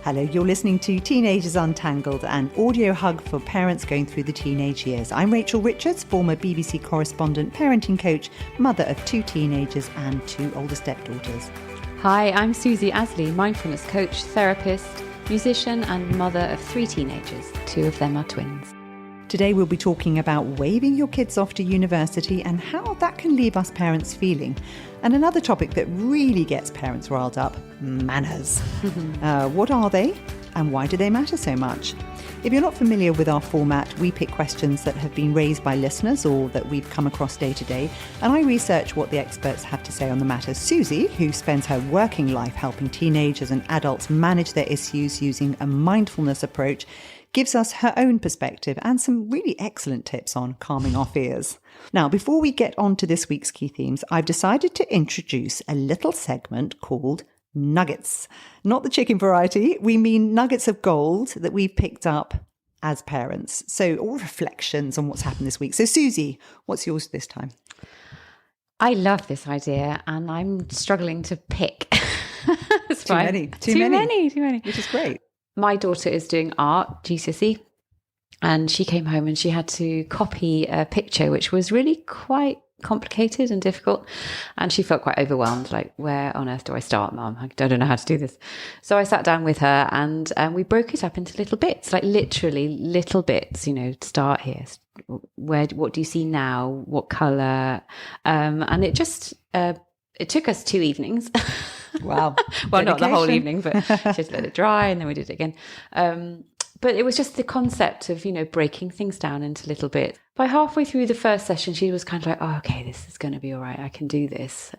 Hello, you're listening to Teenagers Untangled, an audio hug for parents going through the teenage years. I'm Rachel Richards, former BBC correspondent, parenting coach, mother of 2 teenagers and 2 older stepdaughters. Hi, I'm Susie Asley, mindfulness coach, therapist, musician and mother of 3 teenagers. 2 of them are twins. Today we'll be talking about waving your kids off to university and how that can leave us parents feeling. And another topic that really gets parents riled up, manners. What are they and why do they matter so much? If you're not familiar with our format, we pick questions that have been raised by listeners or that we've come across day to day, and I research what the experts have to say on the matter. Susie, who spends her working life helping teenagers and adults manage their issues using a mindfulness approach, gives us her own perspective and some really excellent tips on calming our fears. Now, before we get on to this week's key themes, I've decided to introduce a little segment called Nuggets. Not the chicken variety, we mean nuggets of gold that we've picked up as parents. So all reflections on what's happened this week. So Susie, what's yours this time? I love this idea and I'm struggling to pick. Too many, which is great. My daughter is doing art, GCSE, and she came home and she had to copy a picture, which was really quite complicated and difficult. And she felt quite overwhelmed, like, where on earth do I start, Mum? I don't know how to do this. So I sat down with her and we broke it up into little bits, like literally little bits, start here. What do you see now? What colour? And it just, it took us 2 evenings. Wow. Well, not the whole evening, but just let it dry and then we did it again. But it was just the concept of, breaking things down into little bits. By halfway through the first session, she was kind of like, oh, okay, this is going to be all right. I can do this.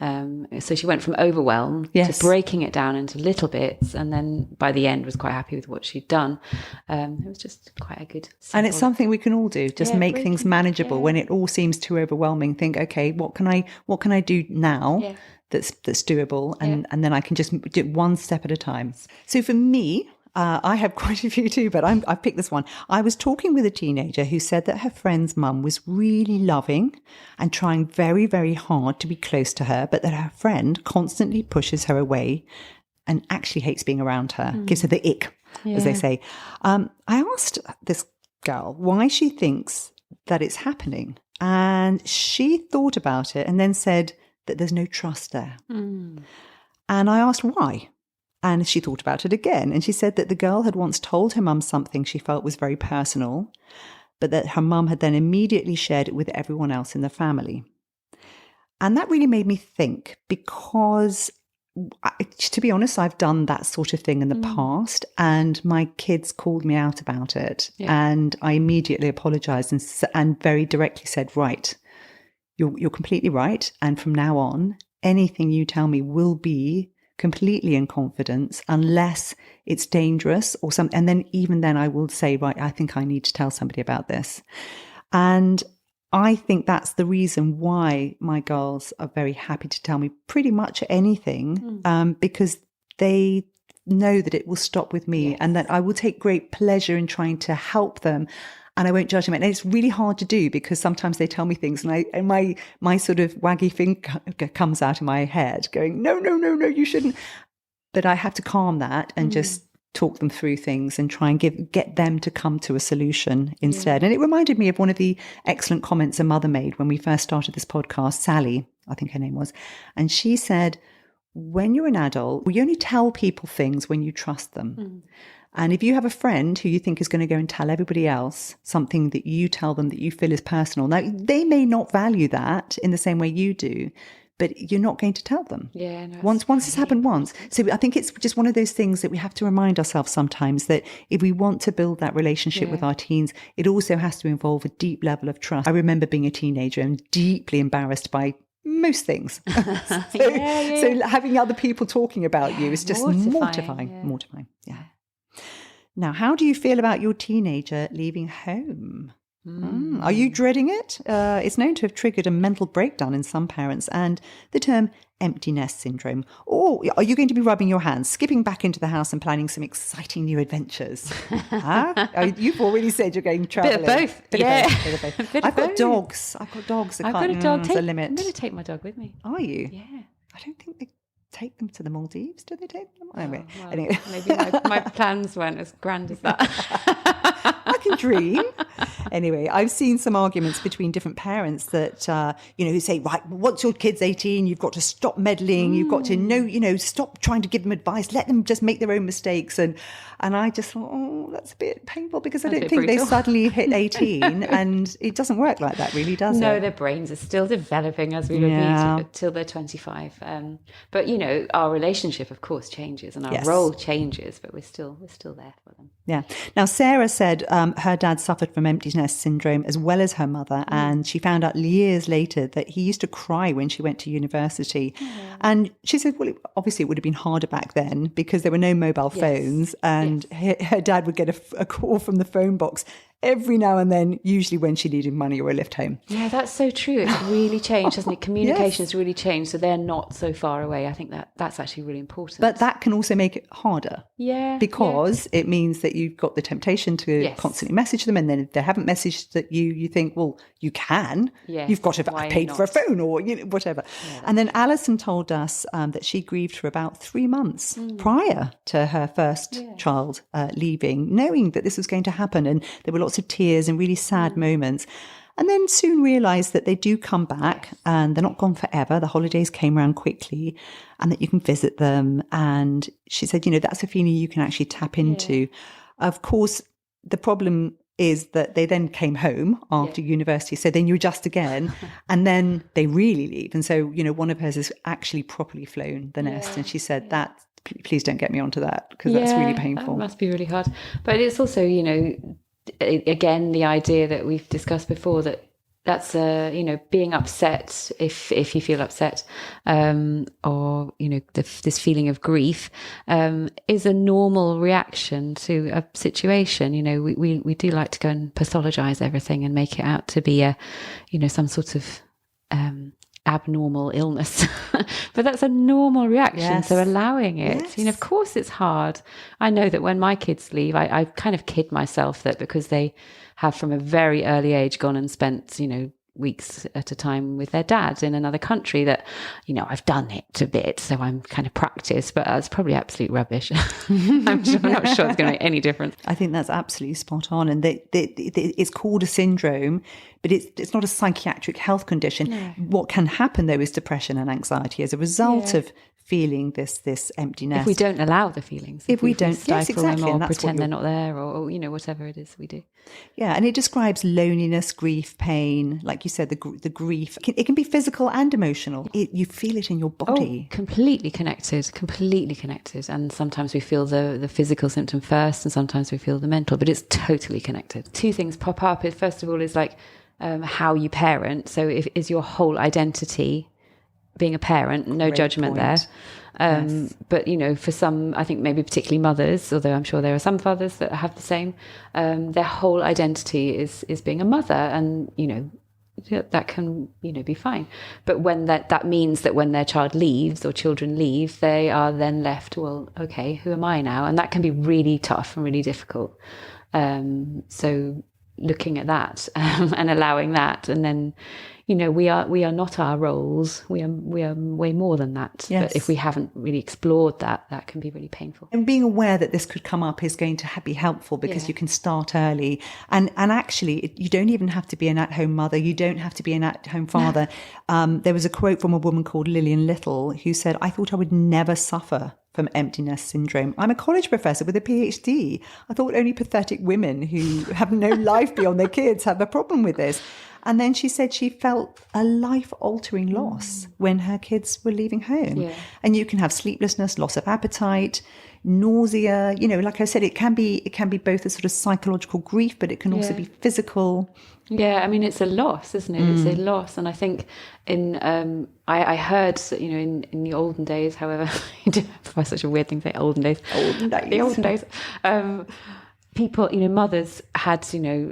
So she went from overwhelm to breaking it down into little bits. And then by the end was quite happy with what she'd done. It was just quite a good simple. And it's something we can all do, just make things manageable. When it all seems too overwhelming, think, okay, what can I do now? Yeah. That's doable, and then I can just do it one step at a time. So for me, I have quite a few too, but I've picked this one. I was talking with a teenager who said that her friend's mum was really loving and trying very, very hard to be close to her, but that her friend constantly pushes her away and actually hates being around her, gives her the ick, as they say. I asked this girl why she thinks that it's happening, and she thought about it and then said that there's no trust there. And I asked why. And she thought about it again. And she said that the girl had once told her mum something she felt was very personal, but that her mum had then immediately shared it with everyone else in the family. And that really made me think, because to be honest, I've done that sort of thing in the past, and my kids called me out about it. And I immediately apologized and very directly said, right, You're completely right. And from now on, anything you tell me will be completely in confidence unless it's dangerous or something. And then even then I will say, right, I think I need to tell somebody about this. And I think that's the reason why my girls are very happy to tell me pretty much anything, because they know that it will stop with me and that I will take great pleasure in trying to help them. And I won't judge them. And it's really hard to do because sometimes they tell me things and my sort of waggy finger comes out in my head going, no, you shouldn't. But I have to calm that and just talk them through things and try and get them to come to a solution instead. And it reminded me of one of the excellent comments a mother made when we first started this podcast, Sally, I think her name was. And she said, when you're an adult, we only tell people things when you trust them. And if you have a friend who you think is going to go and tell everybody else something that you tell them that you feel is personal, now they may not value that in the same way you do, but you're not going to tell them. Yeah, no, once it's happened once. So I think it's just one of those things that we have to remind ourselves sometimes that if we want to build that relationship with our teens, it also has to involve a deep level of trust. I remember being a teenager and deeply embarrassed by most things. So having other people talking about you is just mortifying. Yeah. Now, how do you feel about your teenager leaving home? Are you dreading it? It's known to have triggered a mental breakdown in some parents and the term empty nest syndrome. Or are you going to be rubbing your hands, skipping back into the house and planning some exciting new adventures? You've already said you're going travelling. Bit of both. Bit of both. I've got dogs. I've got a dog. I've got a dog. There's a limit. I'm going to take my dog with me. Are you? Yeah. I don't think take them to the Maldives. Do they take them? Anyway, well, anyway. Maybe my plans weren't as grand as that. I can dream. Anyway, I've seen some arguments between different parents that, who say, right, once your kid's 18, you've got to stop meddling. You've got to know, stop trying to give them advice. Let them just make their own mistakes. And I just thought, oh, that's a bit painful because I don't think they suddenly hit 18 and it doesn't work like that really, does it? No, their brains are still developing as we would be till they're 25. But, our relationship, of course, changes and our role changes, but we're still there for them. Yeah. Now, Sarah said her dad suffered from empty nest syndrome as well as her mother. And she found out years later that he used to cry when she went to university. And she said, well, obviously it would have been harder back then because there were no mobile phones. And her dad would get a call from the phone box every now and then, usually when she needed money or a lift home. Yeah, that's so true. It's really changed, hasn't it? Communication's really changed, so they're not so far away. I think that's actually really important. But that can also make it harder. Yeah. Because it means that you've got the temptation to constantly message them, and then if they haven't messaged that you think, well, you can. Yes. You've got to have paid for a phone or whatever. Yeah, and then Alison told us that she grieved for about 3 months prior to her first child leaving, knowing that this was going to happen, and there were lots of tears and really sad moments, and then soon realised that they do come back and they're not gone forever. The holidays came around quickly and that you can visit them. And she said, that's a feeling you can actually tap into. Of course, the problem is that they then came home after university. So then you adjust again and then they really leave. And so, one of hers has actually properly flown the nest. And she said that, please don't get me onto that because that's really painful. That must be really hard. But it's also, again, the idea that we've discussed before that's being upset if you feel upset, or this feeling of grief is a normal reaction to a situation. We do like to go and pathologize everything and make it out to be some sort of abnormal illness, but that's a normal reaction. So allowing it, of course it's hard. I know that when my kids leave, I kind of kid myself that because they have from a very early age gone and spent weeks at a time with their dad in another country, that I've done it a bit, so I'm kind of practiced, but that's probably absolute rubbish. I'm not sure it's going to make any difference. I think that's absolutely spot on, and it's called a syndrome, but it's not a psychiatric health condition. No. What can happen though is depression and anxiety as a result of feeling this emptiness. If we don't allow the feelings, if we don't stifle them or pretend they're not there, or whatever it is we do. Yeah, and it describes loneliness, grief, pain. Like you said, the grief. It can be physical and emotional. You feel it in your body. Oh, completely connected. And sometimes we feel the physical symptom first, and sometimes we feel the mental. But it's totally connected. Two things pop up. First of all, is like how you parent. So is your whole identity being a parent, no Great judgment point. There. But, for some, I think maybe particularly mothers, although I'm sure there are some fathers that have the same, their whole identity is being a mother, and, that can, be fine. But when that means that when their child leaves or children leave, they are then left, well, okay, who am I now? And that can be really tough and really difficult. So looking at that and allowing that, and then, we are not our roles. We are way more than that. Yes. But if we haven't really explored that can be really painful. And being aware that this could come up is going to be helpful because you can start early. And actually, you don't even have to be an at-home mother. You don't have to be an at-home father. There was a quote from a woman called Lillian Little who said, "I thought I would never suffer from empty nest syndrome. I'm a college professor with a PhD. I thought only pathetic women who have no life beyond their kids have a problem with this." And then she said she felt a life-altering loss when her kids were leaving home. Yeah. And you can have sleeplessness, loss of appetite, nausea. Like I said, it can be both a sort of psychological grief, but it can also be physical. Yeah, I mean, it's a loss, isn't it? It's a loss. And I think I heard, in the olden days, however, that's such a weird thing to say, olden days. The olden days. People, mothers had,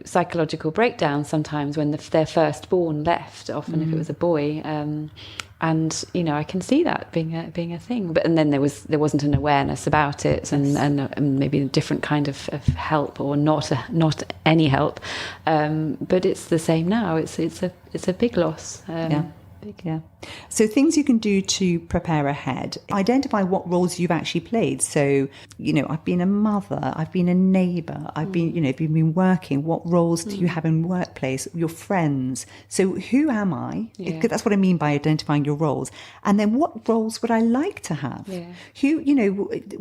psychological breakdowns sometimes when their firstborn left, often if it was a boy. And, I can see that being a thing. But, and then there wasn't an awareness about it, and maybe a different kind of help, or not any help. But it's the same now. It's a big loss. big. Yeah. So things you can do to prepare ahead. Identify what roles you've actually played. So, I've been a mother, I've been a neighbour, I've been, if you've been working, what roles do you have in workplace, your friends? So who am I? Yeah. Because that's what I mean by identifying your roles. And then what roles would I like to have? Yeah.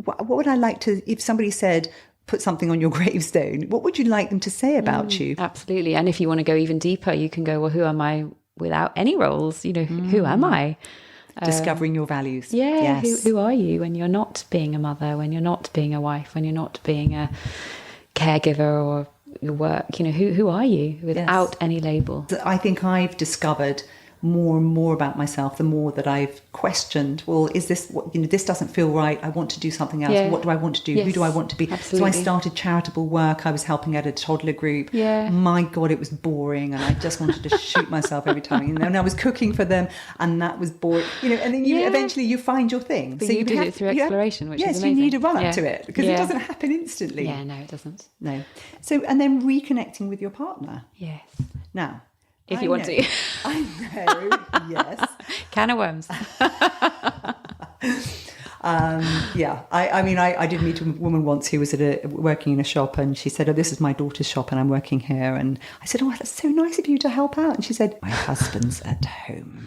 What would I like to, if somebody said, put something on your gravestone, what would you like them to say about you? Absolutely. And if you want to go even deeper, you can go, well, who am I without any roles? Who am I? Discovering your values. Yeah. Yes. Who are you when you're not being a mother, when you're not being a wife, when you're not being a caregiver or your work? Who are you without any label? I think I've discovered more and more about myself the more that I've questioned, well, is this what, this doesn't feel right, I want to do something else. What do I want to do? Who do I want to be? Absolutely. So I started charitable work. I was helping at a toddler group. My God, it was boring, and I just wanted to shoot myself every time. And I was cooking for them, and that was boring. And then eventually you find your thing. But so you did it through exploration, which is amazing. Yes, you need a run up to it, because it doesn't happen instantly. Yeah, no, it doesn't. No. So, and then reconnecting with your partner. Yes. Now, if you want to. I know, yes. Can of worms. I did meet a woman once who was working in a shop, and she said, this is my daughter's shop and I'm working here. And I said, that's so nice of you to help out. And she said, my husband's at home.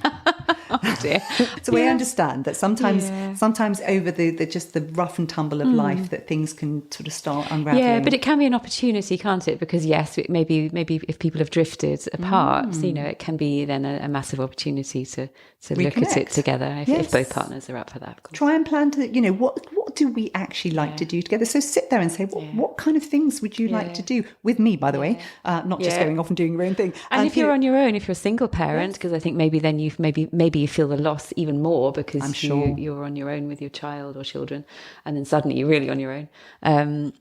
Oh dear. So I understand that sometimes over the rough and tumble of life, that things can sort of start unraveling. Yeah, but it can be an opportunity, can't it? Because yes, maybe if people have drifted apart, it can be then a massive opportunity to look at it together if both partners are up for that. Of course. Try and plan to, what do we actually like to do together? So sit there and say, what kind of things would you like to do with me, by the way, not just going off and doing your own thing. And if you're on your own, if you're a single parent, because I think maybe then maybe you feel the loss even more because you're on your own with your child or children, and then suddenly you're really on your own.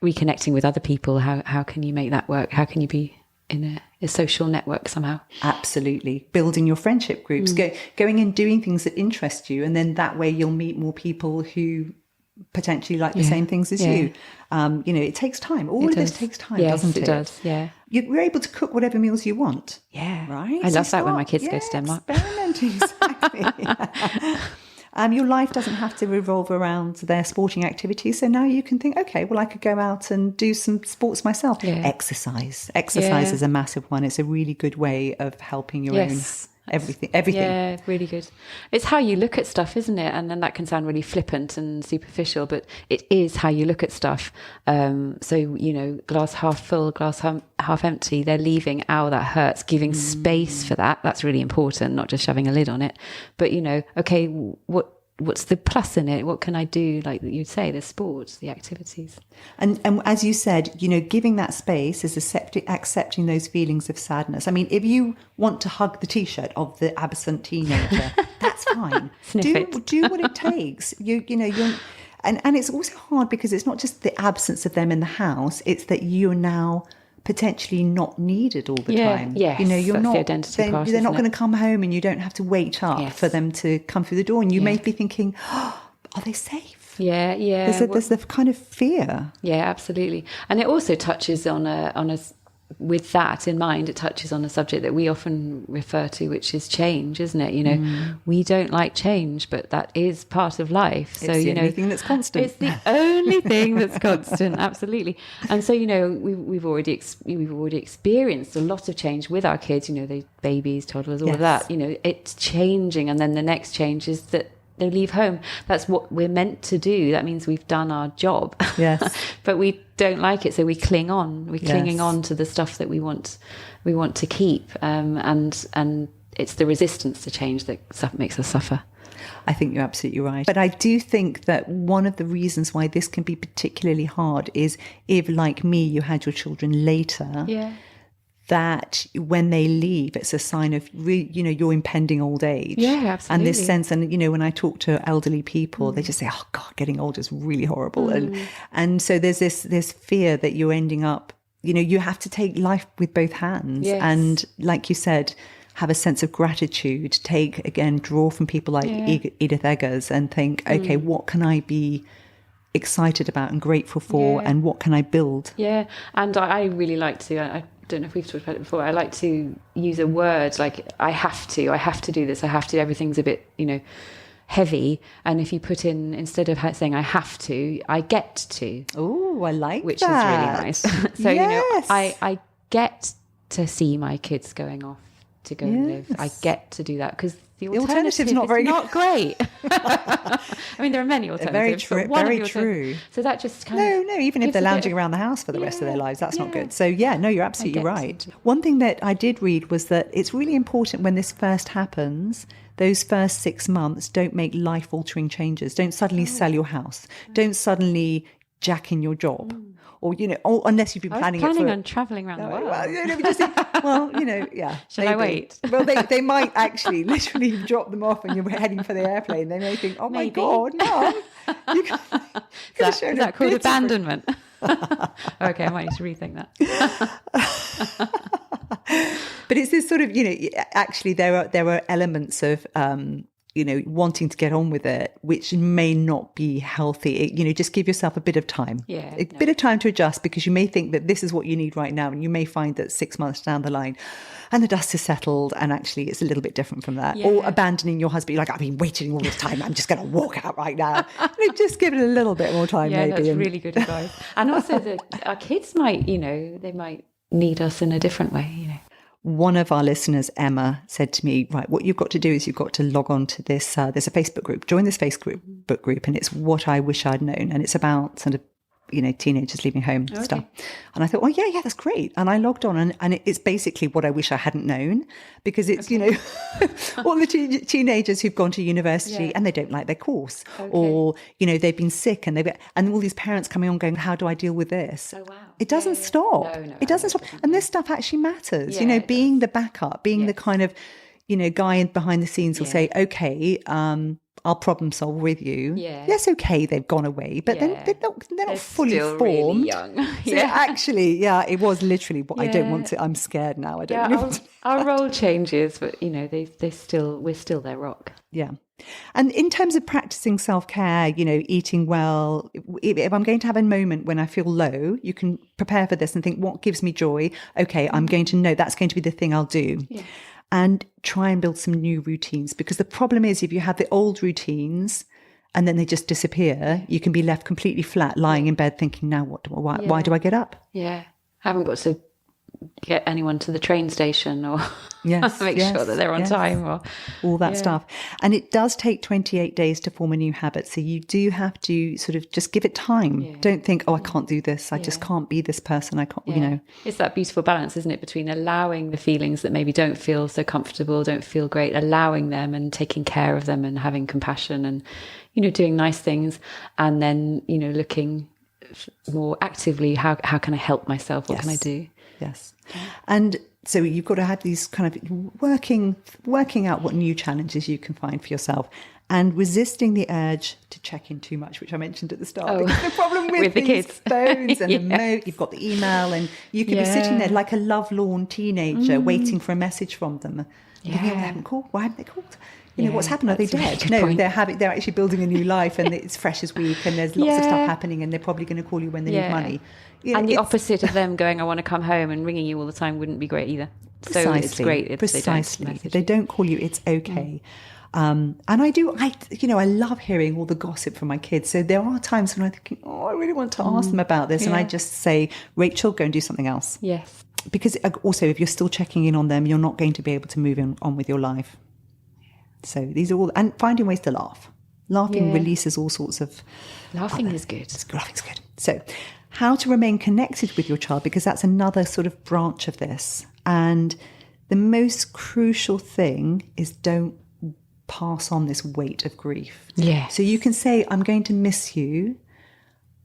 Reconnecting with other people, how can you make that work? How can you be in a social network somehow? Absolutely. Building your friendship groups, going and doing things that interest you, and then that way you'll meet more people who potentially like the same things as you. It takes time. All of this takes time, doesn't it? It does, yeah. You're able to cook whatever meals you want. Yeah. Right? I love that when my kids go to Denmark. Experimenting, exactly. Your life doesn't have to revolve around their sporting activities. So now you can think, okay, well, I could go out and do some sports myself. Yeah. Exercise is a massive one. It's a really good way of helping your own everything. Yeah, really good. It's how you look at stuff, isn't it? And then that can sound really flippant and superficial, but it is how you look at stuff. Glass half full, glass half empty. They're leaving. Ow, that hurts. Giving space for that. That's really important. Not just shoving a lid on it. But okay, what's the plus in it? What can I do? Like you'd say, the sports, the activities. And as you said, giving that space is accepting those feelings of sadness. I mean, if you want to hug the T-shirt of the absent teenager, that's fine. Do what it takes. And it's also hard because it's not just the absence of them in the house, it's that you're now potentially not needed all the time. Yes, you're not. The identity part, they're not going to come home, and you don't have to wait up for them to come through the door. And you may be thinking, are they safe? Yeah. There's the kind of fear. Yeah, absolutely. And it also touches on a with that in mind, it touches on a subject that we often refer to, which is change, isn't it? We don't like change, but that is part of life. So it's the only thing that's constant. It's the only thing that's constant, absolutely. And so we've already experienced a lot of change with our kids. The babies, toddlers, all of that. It's changing, and then the next change is that they leave home. That's what we're meant to do. That means we've done our job. Yes. But we don't like it, so we cling on. We're clinging on to the stuff that we want to keep. And it's the resistance to change that makes us suffer. I think you're absolutely right. But I do think that one of the reasons why this can be particularly hard is if, like me, you had your children later. Yeah. That when they leave, it's a sign of, your impending old age. Yeah, absolutely. And this sense, and, when I talk to elderly people, they just say, oh, God, getting older is really horrible. And so there's this fear that you're ending up, you have to take life with both hands. Yes. And like you said, have a sense of gratitude, draw from people like Edith Eggers and think, okay, what can I be excited about and grateful for, and what can I build? Yeah, and I really like to... don't know if we've talked about it before, I like to use a word like I have to do this, I have to, everything's a bit, heavy. And if you put in, instead of saying I have to, I get to. Oh, I like which that. Which is really nice. So, yes. I get to see my kids going off to go and live. I get to do that because the alternative's not very not great. I mean, there are many alternatives. Very true. So that just kind of... No, even if they're lounging around the house for the rest of their lives, that's not good. So no, you're absolutely right. One thing that I did read was that it's really important when this first happens, those first 6 months, don't make life-altering changes. Don't suddenly sell your house. Don't suddenly jack in your job. Or, unless you've been planning on travelling around the world. Shall I wait? Well, they might actually literally drop them off and you're heading for the airplane. They may think, oh my God, no. Is that called abandonment? Okay, I might need to rethink that. But it's this sort of, actually there are elements of, wanting to get on with it, which may not be healthy. Just give yourself a bit of time. Bit of time to adjust, because you may think that this is what you need right now. And you may find that 6 months down the line and the dust is settled and actually it's a little bit different from that. Or abandoning your husband. You're like, I've been waiting all this time. I'm just going to walk out right now. Just give it a little bit more time, maybe. Yeah, that's really good advice. And also our kids might, they might need us in a different way, One of our listeners, Emma, said to me, right, what you've got to do is you've got to log on to this, there's a Facebook group, join this Facebook group, and it's What I Wish I'd Known. And it's about sort of, teenagers leaving home and stuff. And I thought, oh, yeah, that's great. And I logged on and it's basically what I wish I hadn't known, because it's, all the teenagers who've gone to university and they don't like their course or, they've been sick and and all these parents coming on going, how do I deal with this? Oh, wow. It doesn't stop. No, it doesn't stop. And this stuff actually matters, being the backup, being the kind of, guy behind the scenes will say, okay, I'll problem solve with you. Yes, okay, they've gone away, but then they're not fully formed. Really young. So actually, it was literally what I don't want to. I'm scared now. I don't know. Our role changes, but we're still their rock. Yeah. And in terms of practicing self-care, eating well, if I'm going to have a moment when I feel low, you can prepare for this and think, what gives me joy? Okay, I'm going to know that's going to be the thing I'll do. Yeah. And try and build some new routines, because the problem is if you have the old routines and then they just disappear, you can be left completely flat, lying in bed thinking, now why do I get up? Yeah. I haven't got to get anyone to the train station or make sure that they're on time or all that stuff. And it does take 28 days to form a new habit. So you do have to sort of just give it time. Yeah. Don't think, I can't do this. I just can't be this person. I can't, It's that beautiful balance, isn't it? Between allowing the feelings that maybe don't feel so comfortable, don't feel great, allowing them and taking care of them and having compassion and, doing nice things. And then, looking more actively, how can I help myself? What can I do? Yes. And so you've got to have these kind of working out what new challenges you can find for yourself, and resisting the urge to check in too much, which I mentioned at the start. Because the problem with the these kids. phones and you've got the email, and you could be sitting there like a lovelorn teenager waiting for a message from them. Thinking, they haven't called. Why haven't they called? What's happened? Are they dead? No, they're actually building a new life, and it's fresh as week, and there's lots of stuff happening, and they're probably going to call you when they need money. And the opposite of them going, I want to come home, and ringing you all the time wouldn't be great either. So it's great if if they don't call you, it's okay. And I love hearing all the gossip from my kids. So there are times when I'm thinking, I really want to ask them about this. And I just say, Rachel, go and do something else. Yes. Because also, if you're still checking in on them, you're not going to be able to move on with your life. So these are all, and finding ways to laugh. Laughing releases all sorts of... Laughing is good. Laughing's good. So how to remain connected with your child, because that's another sort of branch of this. And the most crucial thing is don't pass on this weight of grief. Yeah. So you can say, I'm going to miss you,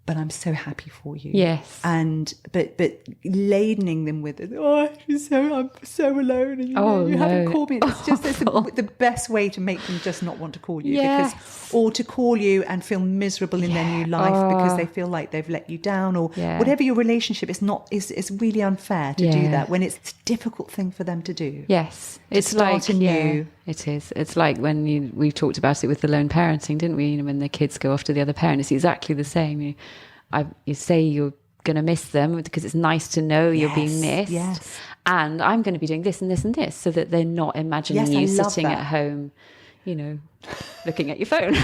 but I'm so happy for you. Yes. And but ladening them with, I'm so alone, and you haven't called me. It's just the best way to make them just not want to call you. Yes. Or to call you and feel miserable in their new life because they feel like they've let you down, or whatever your relationship is. It's really unfair to do that when it's a difficult thing for them to do. Yes. It's like anew. It is. It's like when we talked about it with the lone parenting, didn't we? When the kids go off to the other parent, it's exactly the same. You say you're going to miss them because it's nice to know you're being missed. Yes. And I'm going to be doing this and this and this, so that they're not imagining you sitting at home, you know, looking at your phone,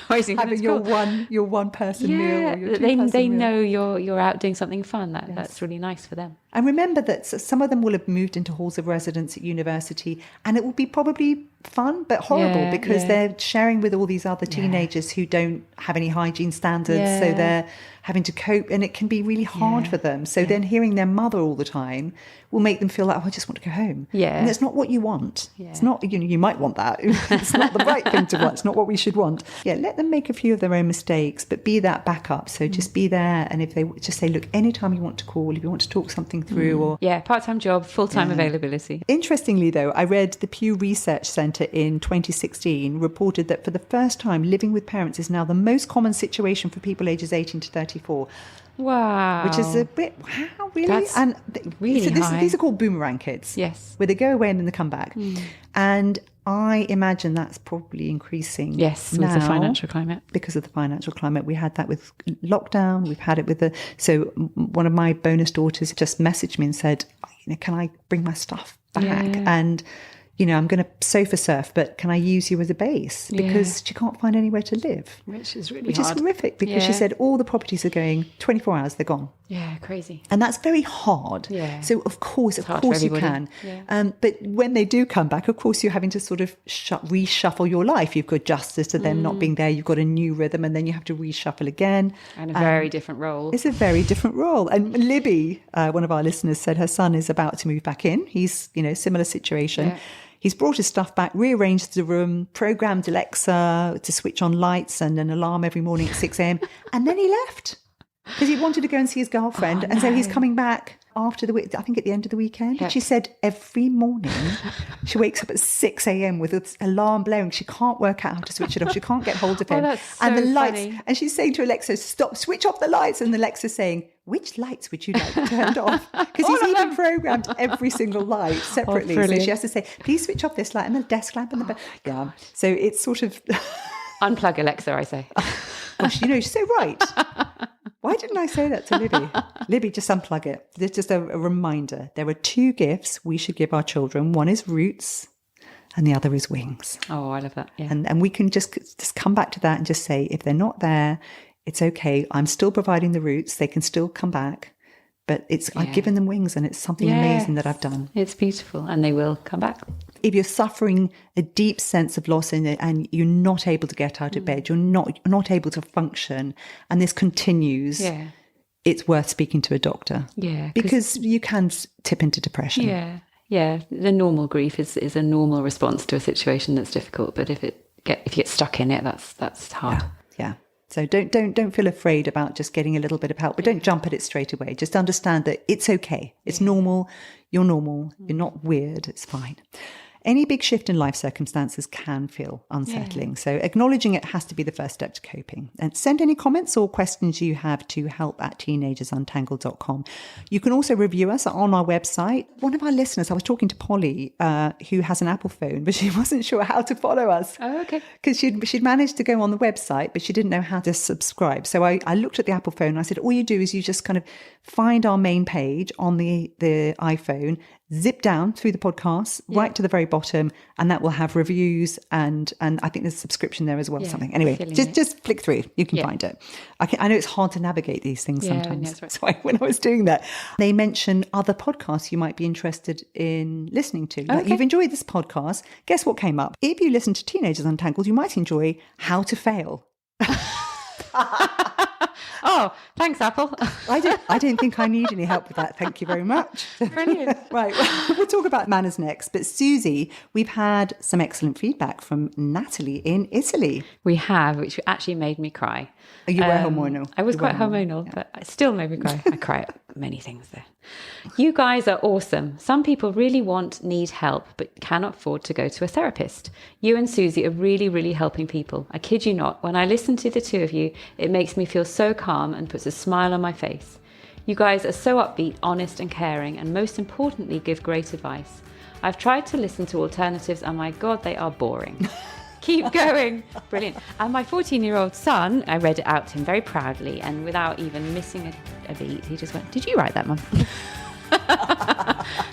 having your one person meal. Or your they know you're out doing something fun. That's really nice for them. And remember that some of them will have moved into halls of residence at university, and it will be probably fun but horrible because they're sharing with all these other teenagers who don't have any hygiene standards, so they're having to cope, and it can be really hard for them. So then hearing their mother all the time will make them feel like, I just want to go home. And it's not what you want. It's not, you might want that. It's not the right thing to want. It's not what we should want. Let them make a few of their own mistakes, but be that backup. So just be there. And if they just say, look, anytime you want to call, if you want to talk something through, or part-time job, full-time availability. Interestingly, though, I read the Pew Research Centre in 2016 reported that for the first time, living with parents is now the most common situation for people ages 18 to 34. Wow. Which is a bit, wow, really? That's and really high. These are called boomerang kids. Yes. Where they go away and then they come back. And I imagine that's probably increasing. Yes, with the financial climate. Because of the financial climate. We had that with lockdown. We've had it with so one of my bonus daughters just messaged me and said, can I bring my stuff back? And I'm going to sofa surf, but can I use you as a base? Because she can't find anywhere to live. Which is hard. Which is horrific, because she said all the properties are going 24 hours, they're gone. Yeah, crazy. And that's very hard. Yeah. So of course you can. Yeah. But when they do come back, of course you're having to sort of reshuffle your life. You've got justice to them not being there. You've got a new rhythm, and then you have to reshuffle again. And a very different role. It's a very different role. And Libby, one of our listeners, said her son is about to move back in. He's, similar situation. Yeah. He's brought his stuff back, rearranged the room, programmed Alexa to switch on lights and an alarm every morning at 6 a.m. And then he left because he wanted to go and see his girlfriend. And so he's coming back after I think at the end of the weekend. Yep. She said every morning she wakes up at 6 a.m. with an alarm blaring. She can't work out how to switch it off. She can't get hold of him. That's so and the lights, funny. And she's saying to Alexa, stop, switch off the lights. And Alexa's saying, which lights would you like turned off? Because he's even programmed every single light separately. So she has to say, please switch off this light and the desk lamp and the So it's sort of unplug Alexa, I say. Gosh, she's so right. Why didn't I say that to Libby? Libby, just unplug it. It's just a reminder. There are 2 gifts we should give our children. One is roots and the other is wings. Oh, I love that. Yeah. And we can just come back to that and just say, if they're not there, it's okay. I'm still providing the roots. They can still come back. But I've given them wings, and it's something amazing that I've done. It's beautiful, and they will come back. If you're suffering a deep sense of loss in it, and you're not able to get out of bed, you're not able to function, and this continues, it's worth speaking to a doctor. Yeah, because you can tip into depression. Yeah, yeah. The normal grief is a normal response to a situation that's difficult. But if you get stuck in it, that's hard. Yeah. So don't feel afraid about just getting a little bit of help, but don't jump at it straight away. Just understand that it's okay. It's normal. You're normal. You're not weird. It's fine. Any big shift in life circumstances can feel unsettling. So acknowledging it has to be the first step to coping. And send any comments or questions you have to help@teenagersuntangled.com. You can also review us on our website. One of our listeners, I was talking to Polly, who has an Apple phone, but she wasn't sure how to follow us. Oh, okay. Because she'd managed to go on the website, but she didn't know how to subscribe. So I looked at the Apple phone and I said, all you do is you just kind of find our main page on the iPhone, zip down through the podcast right to the very bottom, and that will have reviews and I think there's a subscription there as well, something. Anyway, just flick through. You can find it. I know it's hard to navigate these things sometimes. Right. So when I was doing that, they mentioned other podcasts you might be interested in listening to. Like, you've enjoyed this podcast. Guess what came up? If you listen to Teenagers Untangled, you might enjoy How to Fail. Oh, thanks, Apple. I don't think I need any help with that. Thank you very much. Brilliant. Right. We'll talk about manners next. But Susie, we've had some excellent feedback from Natalie in Italy. We have, which actually made me cry. You were hormonal. I was quite hormonal, but it still made me cry. I cry at many things there. You guys are awesome. Some people really need help, but cannot afford to go to a therapist. You and Susie are really, really helping people. I kid you not. When I listen to the two of you, it makes me feel so calm and puts a smile on my face. You guys are so upbeat, honest and caring, and most importantly, give great advice. I've tried to listen to alternatives and my God, they are boring. keep going. Brilliant. And my 14-year-old son, I read it out to him very proudly, and without even missing a beat, he just went, "Did you write that, Mum?"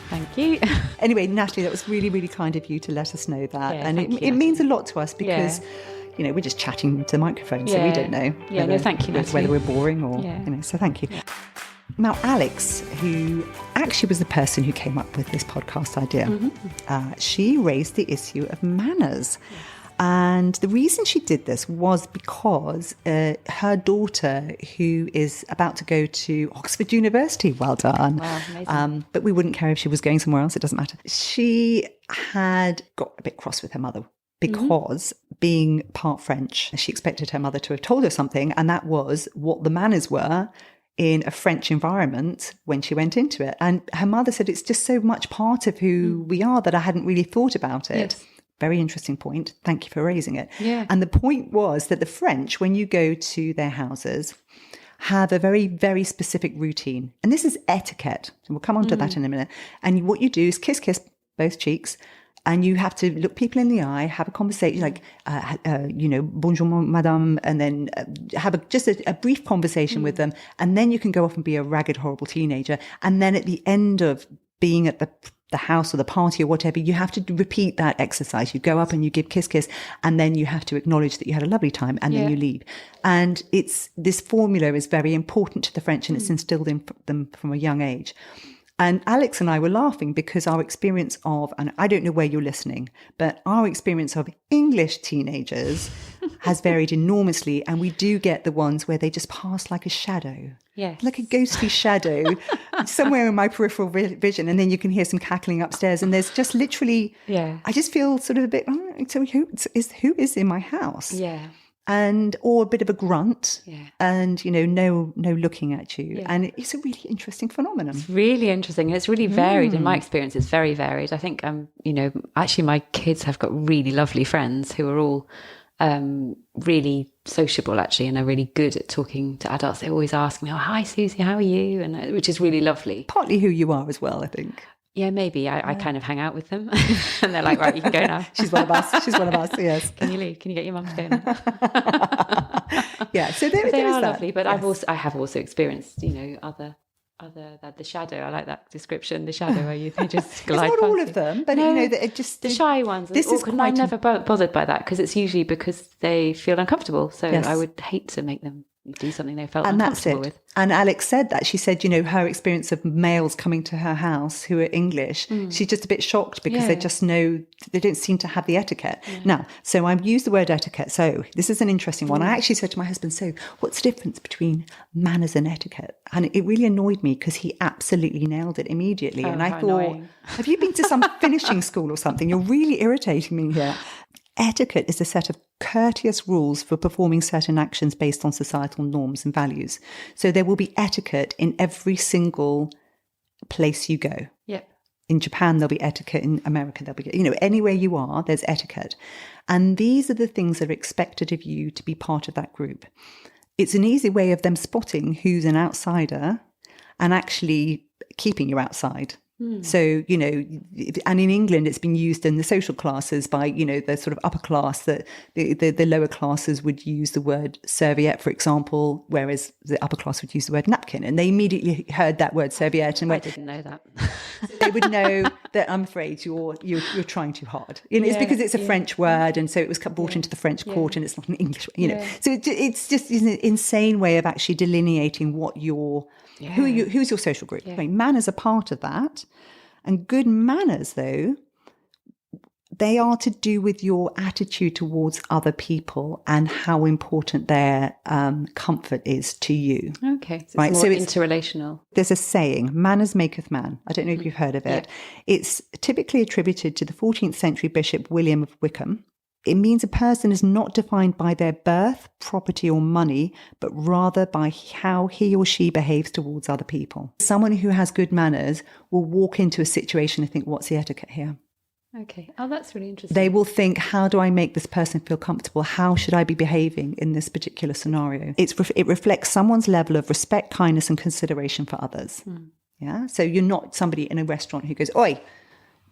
Thank you. Anyway, Natalie, that was really, really kind of you to let us know that. And it means a lot to us because, we're just chatting to the microphone, so we don't know. Thank you, Natalie. Whether we're boring or, so thank you. Yeah. Now, Alex, who actually was the person who came up with this podcast idea, she raised the issue of manners. Yeah. And the reason she did this was because her daughter, who is about to go to Oxford University, well done. Wow, amazing. But we wouldn't care if she was going somewhere else, it doesn't matter. She had got a bit cross with her mother because being part French, she expected her mother to have told her something, and that was what the manners were in a French environment when she went into it. And her mother said, it's just so much part of who we are that I hadn't really thought about it. Yes. Very interesting point. Thank you for raising it. Yeah. And the point was that the French, when you go to their houses, have a very, very specific routine. And this is etiquette. So we'll come on to that in a minute. And what you do is kiss both cheeks. And you have to look people in the eye, have a conversation like, bonjour, madame, and then have just a brief conversation with them. And then you can go off and be a ragged, horrible teenager. And then at the end of being at the house or the party or whatever, you have to repeat that exercise. You go up and you give kiss, and then you have to acknowledge that you had a lovely time, and then you leave. And this formula is very important to the French, and it's instilled in them from a young age. And Alex and I were laughing because our experience of, and I don't know where you're listening, but our experience of English teenagers has varied enormously. And we do get the ones where they just pass like a shadow. Yes. Like a ghostly shadow somewhere in my peripheral vision. And then you can hear some cackling upstairs. And there's just literally, I just feel sort of a bit, so who is in my house? Yeah. Or a bit of a grunt, and no looking at you, and it's a really interesting phenomenon. It's really interesting, and it's really varied. In my experience, it's very varied. I think, actually, my kids have got really lovely friends who are all really sociable, actually, and are really good at talking to adults. They always ask me, "Oh, hi, Susie, how are you?" and which is really lovely. Partly who you are as well, I think. Yeah, maybe. I kind of hang out with them and they're like, right, you can go now. She's one of us, yes. Can you leave? Can you get your mum to go now? Yeah, so they are lovely, but yes. I have also experienced, other the shadow. I like that description, the shadow where they just glide It's not past all of them, but that it just... The shy ones. This is quite... I'm never bothered by that because it's usually because they feel uncomfortable. So I would hate to make them do something they felt uncomfortable with. And Alex said that. She said, her experience of males coming to her house who are English, she's just a bit shocked because they don't seem to have the etiquette. Yeah. Now, so I've used the word etiquette. So this is an interesting one. I actually said to my husband, so what's the difference between manners and etiquette? And it really annoyed me because he absolutely nailed it immediately. And I thought, have you been to some finishing school or something? You're really irritating me here. Etiquette is a set of courteous rules for performing certain actions based on societal norms and values. So there will be etiquette in every single place you go. Yep. In Japan, there'll be etiquette. In America, there'll be, anywhere you are, there's etiquette. And these are the things that are expected of you to be part of that group. It's an easy way of them spotting who's an outsider and actually keeping you outside. So, and in England, it's been used in the social classes by, the sort of upper class, that the lower classes would use the word serviette, for example, whereas the upper class would use the word napkin. And they immediately heard that word serviette and went, I didn't know that. They would know that I'm afraid you're trying too hard. It's because it's a French word. And so it was brought into the French court and it's not an English, So it's just an insane way of actually delineating what who's your social group. Yeah. Manners are part of that. And good manners, though, they are to do with your attitude towards other people and how important their comfort is to you. Okay. So it's more interrelational. There's a saying, manners maketh man. I don't know if you've heard of it. Yeah. It's typically attributed to the 14th century Bishop William of Wykeham. It means a person is not defined by their birth, property or money, but rather by how he or she behaves towards other people. Someone who has good manners will walk into a situation and think, what's the etiquette here? Okay. Oh, that's really interesting. They will think, how do I make this person feel comfortable? How should I be behaving in this particular scenario? It reflects someone's level of respect, kindness and consideration for others. Yeah. So you're not somebody in a restaurant who goes, oi,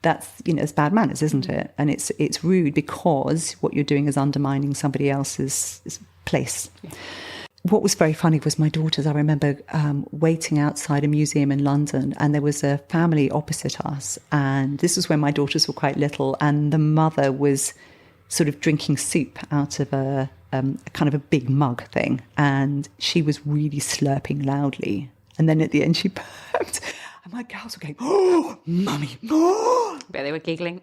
that's, it's bad manners, isn't it? And it's rude because what you're doing is undermining somebody else's place. Yeah. What was very funny was my daughters, I remember waiting outside a museum in London, and there was a family opposite us. And this was when my daughters were quite little, and the mother was sort of drinking soup out of a kind of a big mug thing. And she was really slurping loudly. And then at the end she burped. And my girls were going, "Oh, mummy, oh." But they were giggling.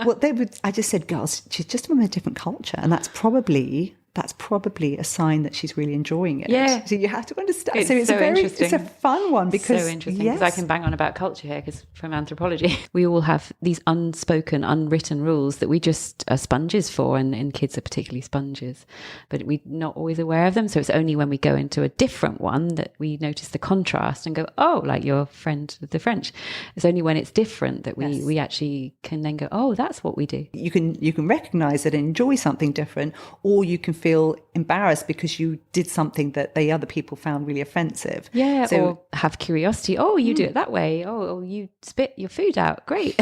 Well, I just said, girls, she's just from a different culture. And that's probably a sign that she's really enjoying it. Yeah. So you have to understand. It's it's interesting. It's a fun one because so interesting because I can bang on about culture here because from anthropology, we all have these unspoken, unwritten rules that we just are sponges for, and kids are particularly sponges, but we're not always aware of them. So it's only when we go into a different one that we notice the contrast and go, oh, like your friend with the French. It's only when it's different that we actually can then go, oh, that's what we do. You can recognize it and enjoy something different, or you can feel embarrassed because you did something that the other people found really offensive. Yeah, so, or have curiosity. Oh, you do it that way. Oh, you spit your food out. Great.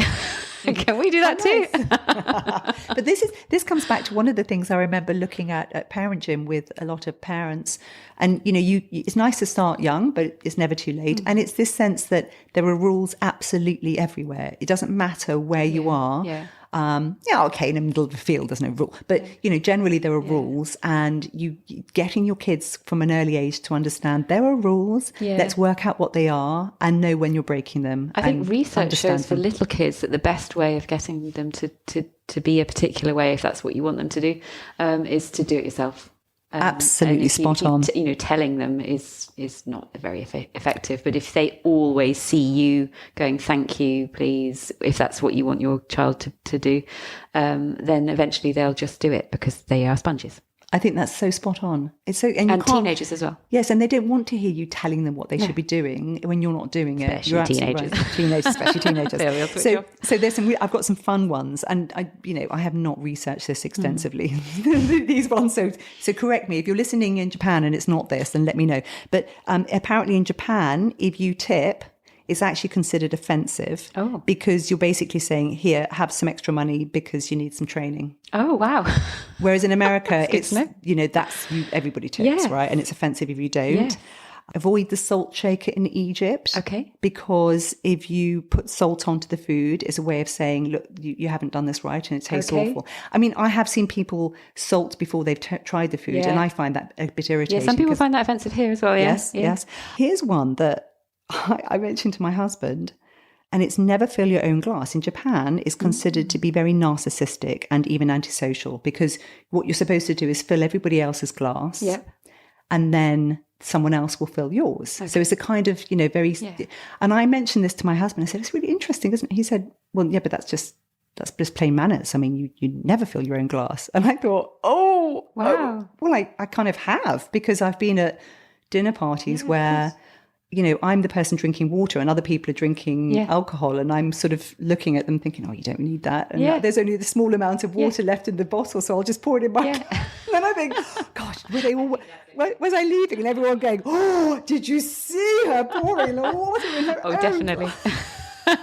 Can we do that too? But this comes back to one of the things I remember looking at Parent Gym with a lot of parents. And, it's nice to start young, but it's never too late. And it's this sense that there are rules absolutely everywhere. It doesn't matter where you are. Yeah. Okay, in the middle of the field, there's no rule. But, generally there are rules, and you getting your kids from an early age to understand there are rules. Yeah. Let's work out what they are and know when you're breaking them. I think research shows for little kids that the best way of getting them to be a particular way, if that's what you want them to do, is to do it yourself. Absolutely spot on. Telling them is not very effective. But if they always see you going, thank you, please, if that's what you want your child to do, then eventually they'll just do it because they are sponges. I think that's so spot on. It's so, and teenagers as well. Yes, and they don't want to hear you telling them what they should be doing when you're not doing it. Especially teenagers. Right. Especially teenagers. So there's I've got some fun ones, and I have not researched this extensively. These ones. So correct me if you're listening in Japan and it's not this, then let me know. But apparently in Japan, if you tip, it's actually considered offensive because you're basically saying, here, have some extra money because you need some training. Oh, wow. Whereas in America, it's, that's everybody tips, right? And it's offensive if you don't. Yeah. Avoid the salt shaker in Egypt. Okay. Because if you put salt onto the food, it's a way of saying, look, you haven't done this right and it tastes awful. I mean, I have seen people salt before they've tried the food, and I find that a bit irritating. Yeah, some people find that offensive here as well. Yes. Here's one that I mentioned to my husband, and it's never fill your own glass. In Japan, it's considered to be very narcissistic and even antisocial, because what you're supposed to do is fill everybody else's glass, and then someone else will fill yours. Okay. So it's a kind of, very... Yeah. And I mentioned this to my husband. I said, it's really interesting, isn't it? He said, well, yeah, but that's just plain manners. I mean, you never fill your own glass. And I thought, wow. Well, I kind of have, because I've been at dinner parties where... I'm the person drinking water and other people are drinking alcohol, and I'm sort of looking at them thinking, you don't need that. And there's only the small amount of water left in the bottle, so I'll just pour it in my cup. And then I think, gosh, were they all... Was I leaving? And everyone going, did you see her pouring the water in her own definitely.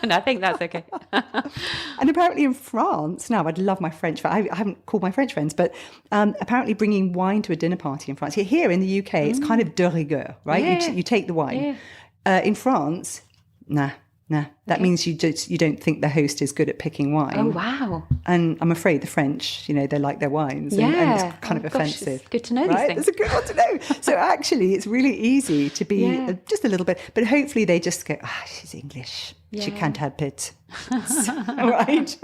And I think that's okay. And apparently in France, now I'd love my French, I haven't called my French friends, but apparently bringing wine to a dinner party in France. Here in the UK, it's kind of de rigueur, right? Yeah. You take the wine. Yeah. In France, nah. That means you don't think the host is good at picking wine. Oh, wow. And I'm afraid the French, they like their wines. And it's kind of offensive. It's good to know these things. It's a good one to know. So actually, it's really easy to be just a little bit, but hopefully they just go, she's English. Yeah. She can't help it. Right?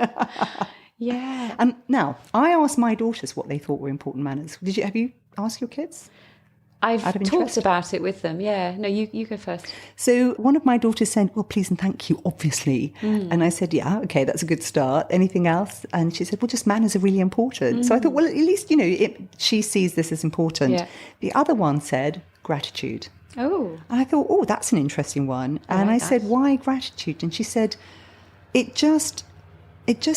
Yeah. And now, I asked my daughters what they thought were important manners. Have you asked your kids? I've talked about it with them, yeah. No, you go first. So one of my daughters said, well, please and thank you, obviously. And I said, yeah, okay, that's a good start. Anything else? And she said, well, just manners are really important. So I thought, well, at least, she sees this as important. Yeah. The other one said, gratitude. Oh. And I thought, that's an interesting one. And I said, why gratitude? And she said, it just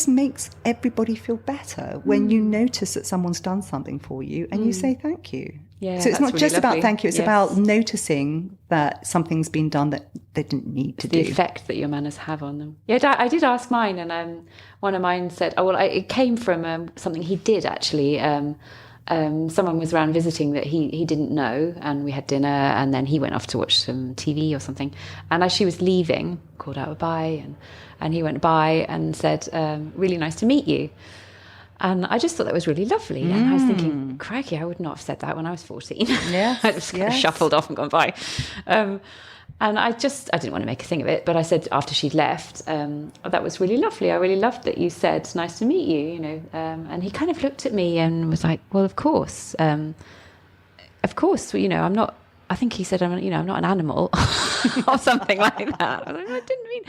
makes everybody feel better when you notice that someone's done something for you and you say thank you. Yeah, so it's not really just lovely. about thank you. It's about noticing that something's been done that they didn't need to do. The effect that your manners have on them. Yeah, I did ask mine, and one of mine said, "Oh well, it came from something he did actually." Someone was around visiting that he didn't know, and we had dinner, and then he went off to watch some TV or something. And as she was leaving, called out a bye, and he went by and said, "Really nice to meet you." And I just thought that was really lovely. And I was thinking, crikey, I would not have said that when I was 14. Yes, I just kind of shuffled off and gone by. And I didn't want to make a thing of it, but I said after she'd left, that was really lovely. I really loved that you said, nice to meet you, you know. And he kind of looked at me and was like, well, of course, you know, I think he said, I'm not an animal or something like that. I didn't mean.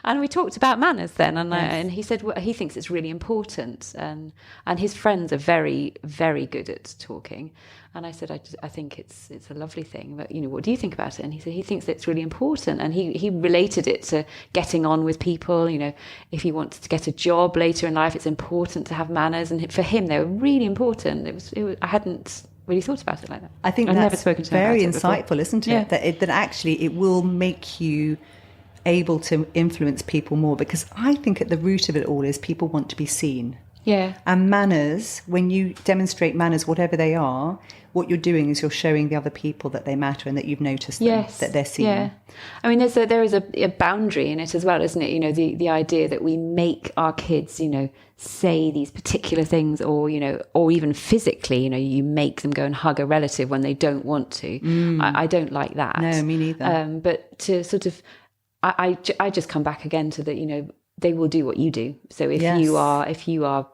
And we talked about manners then, and he said he thinks it's really important, and his friends are very, very good at talking. And I said, I think it's a lovely thing, but you know, what do you think about it? And he said he thinks it's really important, and he related it to getting on with people. You know, if he wants to get a job later in life, it's important to have manners, and for him, they were really important. It was I hadn't really thought about it like that. I think I've that's never spoken to very him about insightful, isn't it? Yeah. That actually it will make you able to influence people more, because I think at the root of it all is people want to be seen. Yeah. And manners, when you demonstrate manners, whatever they are, what you're doing is you're showing the other people that they matter and that you've noticed them, that they're seen. Yeah. I mean, there is a boundary in it as well, isn't it? You know, the idea that we make our kids, you know, say these particular things, or, you know, or even physically, you know, you make them go and hug a relative when they don't want to. I don't like that. No, me neither. But to sort of, I just come back again to that, you know, they will do what you do. So if you are,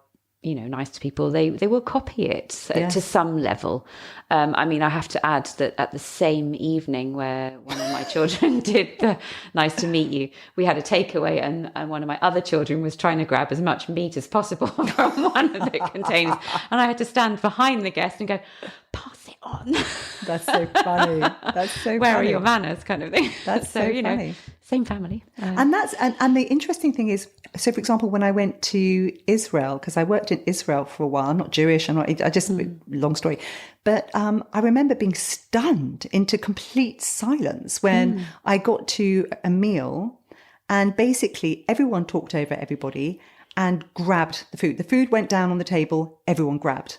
you know, nice to people, they will copy it to some level. I mean, I have to add that at the same evening where one of my children did the nice to meet you, we had a takeaway, and one of my other children was trying to grab as much meat as possible from one of the containers. And I had to stand behind the guest and go, pass it on. That's so funny. That's so funny. Where are your manners, kind of thing. That's so you funny. know, same family. And the interesting thing is, so for example, when I went to Israel, because I worked in Israel for a while, I'm not Jewish, long story, but I remember being stunned into complete silence when I got to a meal, and basically everyone talked over everybody and grabbed the food. The food went down on the table, everyone grabbed.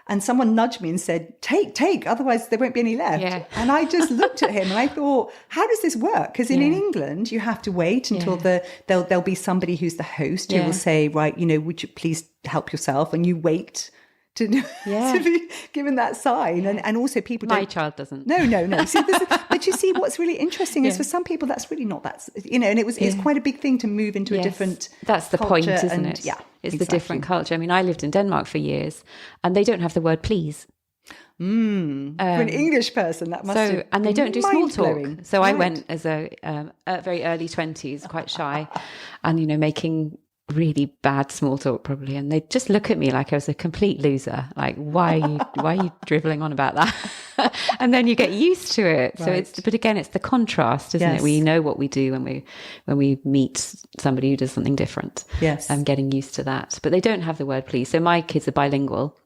And someone nudged me and said, take, otherwise there won't be any left. Yeah. And I just looked at him and I thought, how does this work? Because in England, you have to wait until there'll be somebody who's the host who will say, right, you know, would you please help yourself? And you wait to be given that sign. And also people My child doesn't. No. See, but you see, what's really interesting is for some people, that's really not that, you know, and it's quite a big thing to move into a different That's the point, isn't it? Yeah. It's the different culture. I mean, I lived in Denmark for years, and they don't have the word please. For an English person, that must have and they don't do small talk. So I went as a very early 20s, quite shy, and, you know, making really bad small talk probably, and they just look at me like I was a complete loser, like why are you dribbling on about that? And then you get used to it. Right. So but again, it's the contrast, isn't it? We know what we do when we meet somebody who does something different. Yes. I'm getting used to that, but they don't have the word please. So my kids are bilingual,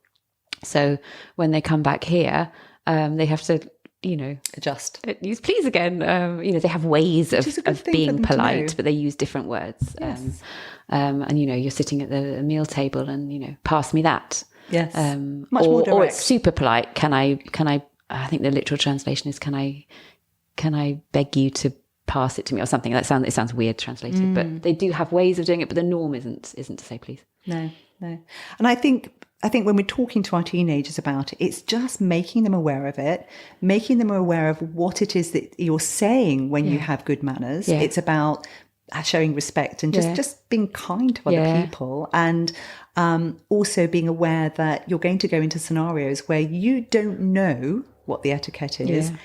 so when they come back here, they have to, you know, adjust, use please again. You know, they have ways of being polite, but they use different words. Yes. And, you know, you're sitting at the meal table and, you know, pass me that. Yes. Much more direct. Or it's super polite. Can I, I think the literal translation is, can I beg you to pass it to me, or something? It sounds weird translated, but they do have ways of doing it, but the norm isn't to say please. No. And I think when we're talking to our teenagers about it, it's just making them aware of it, making them aware of what it is that you're saying when you have good manners. Yeah. It's about showing respect and just being kind to other people, and also being aware that you're going to go into scenarios where you don't know what the etiquette is. Yeah.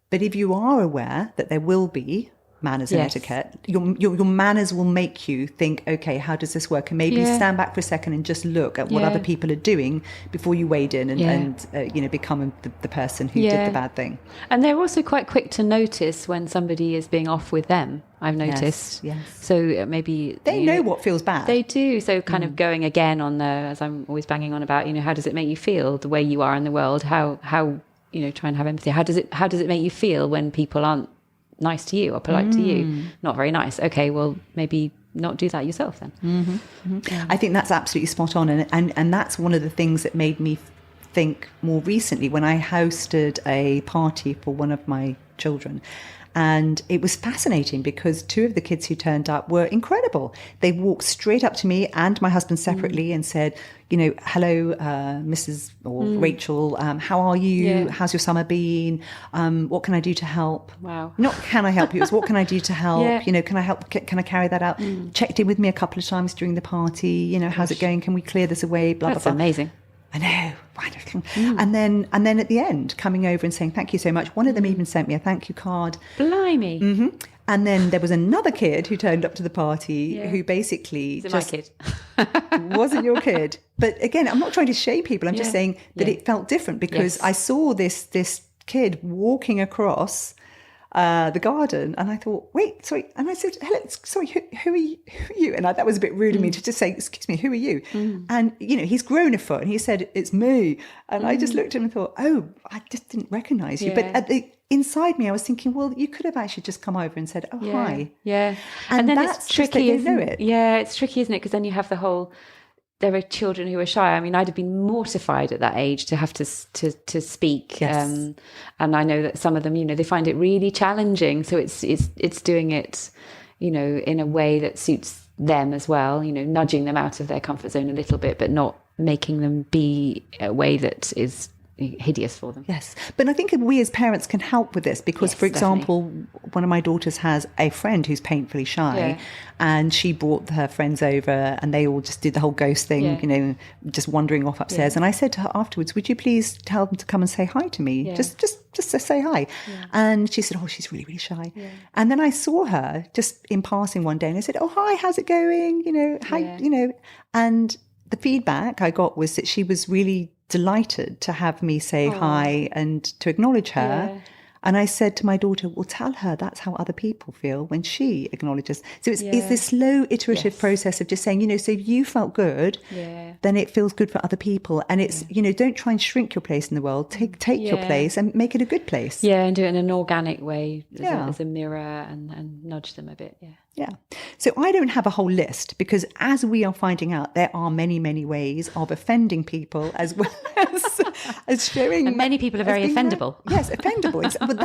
But if you are aware that there will be manners and etiquette, your manners will make you think, okay, how does this work? And maybe stand back for a second and just look at what other people are doing before you wade in and you know, become the person who did the bad thing. And they're also quite quick to notice when somebody is being off with them, I've noticed. Yes. So maybe they know what feels bad. They do. So kind of going again on as I'm always banging on about, you know, how does it make you feel, the way you are in the world? How try and have empathy. How does it make you feel when people aren't nice to you or polite to you? Not very nice. Okay, well, maybe not do that yourself then. I think that's absolutely spot on. And that's one of the things that made me think more recently when I hosted a party for one of my children. And it was fascinating because two of the kids who turned up were incredible. They walked straight up to me and my husband separately and said, hello, Mrs. or Rachel, how are you? Yeah. How's your summer been? What can I do to help? Wow. Not can I help you? It's what can I do to help? Yeah. Can I help? Can I carry that out? Checked in with me a couple of times during the party. How's it going? Can we clear this away? Blah, That's blah, blah. amazing. I know, wonderful. And then at the end, coming over and saying thank you so much. One of them even sent me a thank you card. Blimey. And then there was another kid who turned up to the party who basically my kid. wasn't your kid. But again, I'm not trying to shame people. I'm just saying that it felt different because I saw this kid walking across the garden, and I thought, wait, sorry. And I said, hello, sorry, who are you? And that was a bit rude of me to just say, excuse me, who are you? And, he's grown a foot, and he said, it's me. And I just looked at him and thought, oh, I just didn't recognize you. But inside me, I was thinking, well, you could have actually just come over and said, oh, hi. Yeah. And then that's it's tricky, just that they know it. Yeah, it's tricky, isn't it? Because then you have the whole... There are children who are shy. I mean, I'd have been mortified at that age to have to speak. Yes. And I know that some of them, they find it really challenging. So it's doing it, in a way that suits them as well. Nudging them out of their comfort zone a little bit, but not making them be a way that is hideous for them. Yes. But I think we as parents can help with this because, for example, one of my daughters has a friend who's painfully shy and she brought her friends over and they all just did the whole ghost thing, just wandering off upstairs. And I said to her afterwards, would you please tell them to come and say hi to me? Just to say hi. And she said, oh, she's really, really shy. And then I saw her just in passing one day and I said, oh, hi, how's it going? Hi, and the feedback I got was that she was really delighted to have me say hi and to acknowledge her. And I said to my daughter, well, tell her that's how other people feel when she acknowledges. So it's this slow iterative process of just saying, so if you felt good, then it feels good for other people. And it's, don't try and shrink your place in the world. Take your place and make it a good place. Yeah, and do it in an organic way as a mirror and nudge them a bit. Yeah. So I don't have a whole list because as we are finding out, there are many, many ways of offending people as well as showing. And many people are very offendable. Yes, offendable. But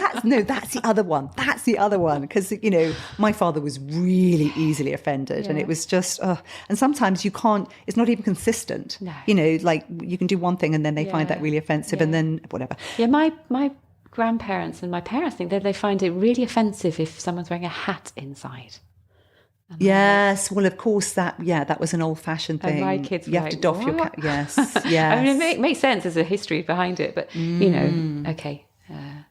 that's the other one. That's the other one. Because, my father was really easily offended and it was just, and sometimes you can't, it's not even consistent. No. Like you can do one thing and then they find that really offensive and then whatever. Yeah, my grandparents and my parents think that they find it really offensive if someone's wearing a hat inside. Yes, well, of course that was an old-fashioned thing. And my kids you have to doff your cap. Yes. I mean, it makes sense. There's a history behind it, but okay.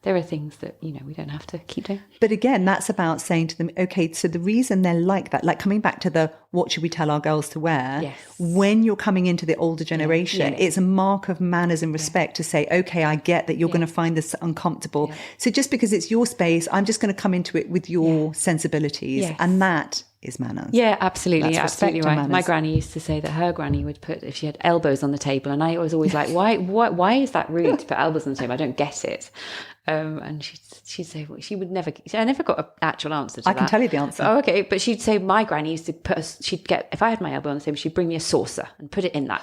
There are things that we don't have to keep doing. But again, that's about saying to them, okay, so the reason they're like that, like coming back to the what should we tell our girls to wear? Yes. When you're coming into the older generation, it's a mark of manners and respect to say, okay, I get that you're going to find this uncomfortable. Yeah. So just because it's your space, I'm just going to come into it with your sensibilities, and that is manners. Yeah, absolutely. That's absolutely right. My granny used to say that her granny would put, if she had elbows on the table, and I was always like, why is that rude to put elbows on the table? I don't get it. And she'd say, well, I never got an actual answer to that. I can tell you the answer. Oh, okay. But she'd say, my granny used to if I had my elbow on the table, she'd bring me a saucer and put it in that.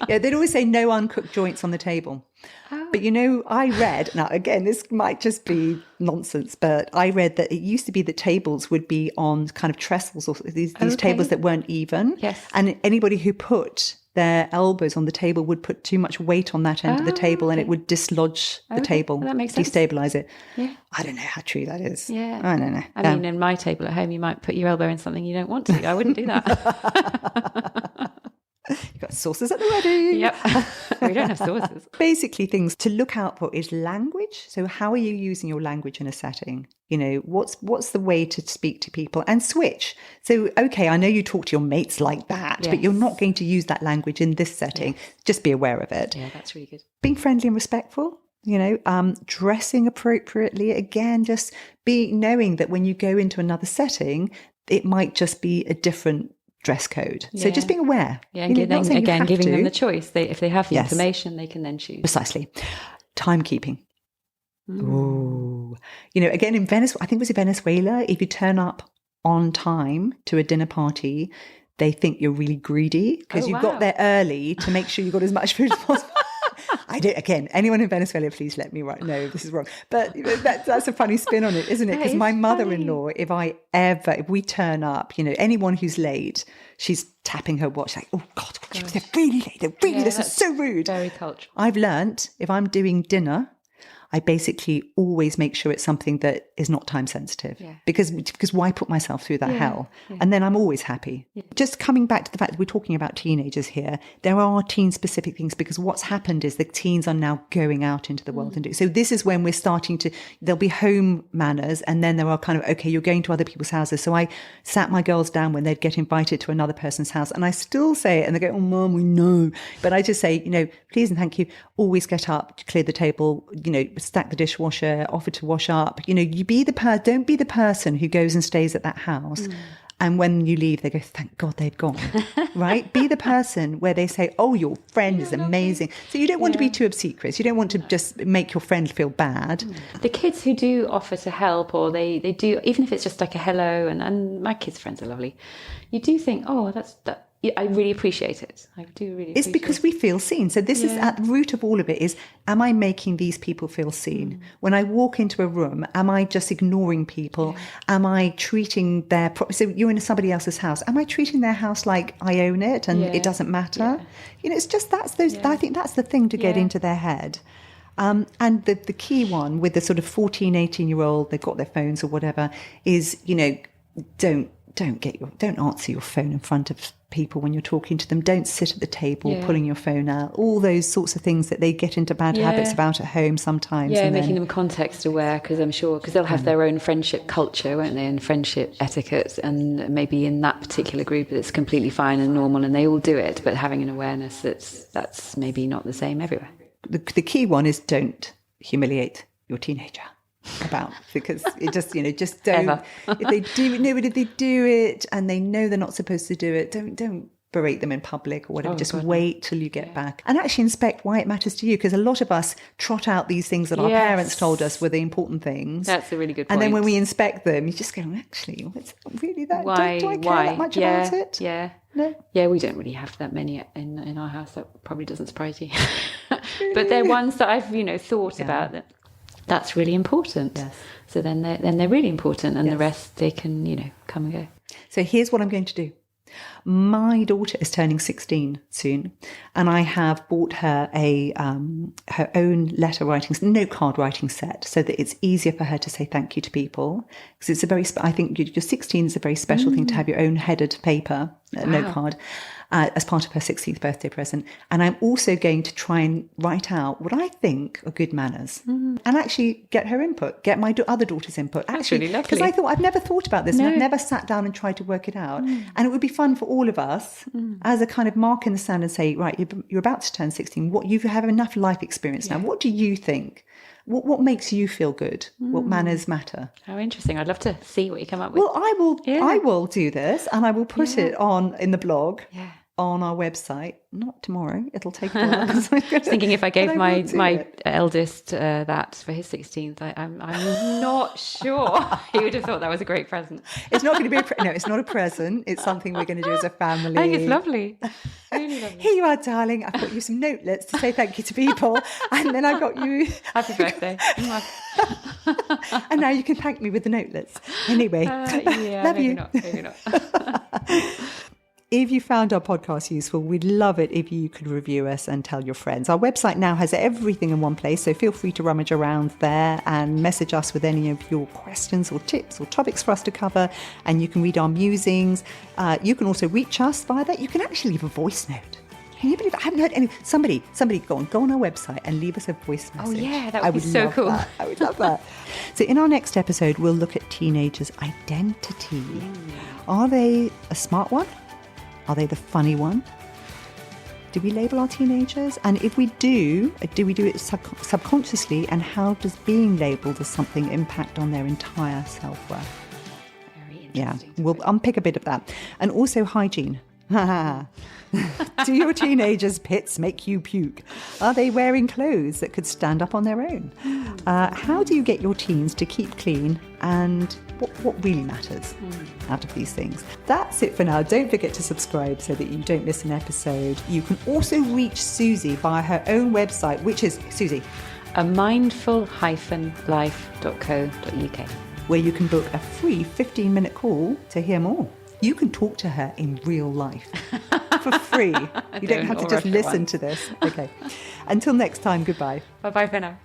Yeah, they'd always say no uncooked joints on the table. Oh. But I read, now again, this might just be nonsense, but I read that it used to be that tables would be on kind of trestles or these tables that weren't even. Yes. And anybody who put their elbows on the table would put too much weight on that end of the table and it would dislodge the table, that makes sense. Destabilize it. Yeah. I don't know how true that is. Yeah. I don't know. I mean, in my table at home, you might put your elbow in something you don't want to. I wouldn't do that. You've got sauces at the ready. Yep. We don't have sauces. Basically, things to look out for is language. So how are you using your language in a setting? What's the way to speak to people and switch? So, okay, I know you talk to your mates like that, but you're not going to use that language in this setting. Yes. Just be aware of it. Yeah, that's really good. Being friendly and respectful. Dressing appropriately. Again, just knowing that when you go into another setting, it might just be a different dress code. So just being aware. Yeah, and giving them the choice. If they have the information, they can then choose. Precisely. Timekeeping. Ooh. Again, in Venezuela, I think it was in Venezuela, if you turn up on time to a dinner party, they think you're really greedy because you got there early to make sure you got as much food as possible. Anyone in Venezuela, please let me know this is wrong. But that's a funny spin on it, isn't it? Because my mother-in-law, if we turn up, anyone who's late, she's tapping her watch like, oh God, they're really late. They're really, this is so rude. Very cultural. I've learnt if I'm doing dinner, I basically always make sure it's something that is not time sensitive because why put myself through that hell? Yeah. And then I'm always happy. Yeah. Just coming back to the fact that we're talking about teenagers here, there are teen specific things because what's happened is the teens are now going out into the world and do. So this is when we're starting there'll be home manners and then there are kind of, okay, you're going to other people's houses. So I sat my girls down when they'd get invited to another person's house and I still say it and they go, oh Mom, we know. But I just say, please and thank you, always get up, clear the table, stack the dishwasher, offer to wash up. You be don't be the person who goes and stays at that house. And when you leave, they go, thank God they've gone, right? Be the person where they say, oh, your friend is amazing. So you don't want to be too obsequious. You don't want to just make your friend feel bad. The kids who do offer to help or they do, even if it's just like a hello, and my kids' friends are lovely, you do think, oh, that. I really appreciate it. I do really appreciate it. It's because we feel seen. So this is at the root of all of it is, am I making these people feel seen? When I walk into a room, am I just ignoring people? Am I treating so you're in somebody else's house, am I treating their house like I own it and it doesn't matter? It's just I think that's the thing to get into their head. And the key one with the sort of 14, 18-year-old, they've got their phones or whatever, is, don't answer your phone in front of people when you're talking to them. Don't sit at the table pulling your phone out. All those sorts of things that they get into bad habits about at home sometimes. Yeah, and making them context aware because they'll have their own friendship culture, won't they, and friendship etiquette, and maybe in that particular group it's completely fine and normal and they all do it, but having an awareness that's maybe not the same everywhere. The key one is don't humiliate your teenager because it just don't. If they do it and they know they're not supposed to do it, don't berate them in public or whatever. Wait till you get back and actually inspect why it matters to you, because a lot of us trot out these things that our parents told us were the important things. That's a really good point. And then when we inspect them, you just go, actually, it's not really that. Do I care that much about it? No. Yeah, we don't really have that many in our house. That probably doesn't surprise you. But they're ones that I've thought about that's really important. Yes. So then they're really important, and the rest they can come and go. So here's what I'm going to do. My daughter is turning 16 soon, and I have bought her her own note card writing set, so that it's easier for her to say thank you to people. Because it's I think your 16 is a very special thing to have your own headed paper note card. As part of her 16th birthday present. And I'm also going to try and write out what I think are good manners and actually get her input, get my other daughter's input. That's really lovely. Because I thought, I've never thought about this and I've never sat down and tried to work it out. And it would be fun for all of us as a kind of mark in the sand and say, right, you're about to turn 16. You have enough life experience now. What do you think? What makes you feel good? What manners matter? How interesting. I'd love to see what you come up with. Well, I will do this and I will put it in the blog. Yeah. On our website, not tomorrow. It'll take a while. Thinking if I gave my eldest that for his 16th, I'm not sure he would have thought that was a great present. It's not going to be it's not a present. It's something we're going to do as a family. I think it's lovely. Really lovely. Here you are, darling. I've got you some notelets to say thank you to people, and then I got you happy birthday. And now you can thank me with the notelets. Anyway, love maybe you. Maybe not. If you found our podcast useful, we'd love it if you could review us and tell your friends. Our website now has everything in one place, so feel free to rummage around there and message us with any of your questions or tips or topics for us to cover, and you can read our musings. You can also reach us via that. You can actually leave a voice note. Can you believe it? I haven't heard any. Somebody go on our website and leave us a voice message. Oh yeah, that would be so cool. I would love that. So in our next episode, we'll look at teenagers' identity. Are they a smart one? Are they the funny one? Do we label our teenagers? And if we do we do it subconsciously? And how does being labelled as something impact on their entire self-worth? Very Yeah, we'll unpick a bit of that. And also hygiene. Do your teenagers' pits make you puke? Are they wearing clothes that could stand up on their own? How do you get your teens to keep clean? And what really matters out of these things? That's it for now. Don't forget to subscribe so that you don't miss an episode. You can also reach Susie via her own website, which is, Susie? mindful-life.co.uk, where you can book a free 15-minute call to hear more. You can talk to her in real life for free. You don't have to just listen to this. Okay. Until next time, goodbye. Bye-bye for now.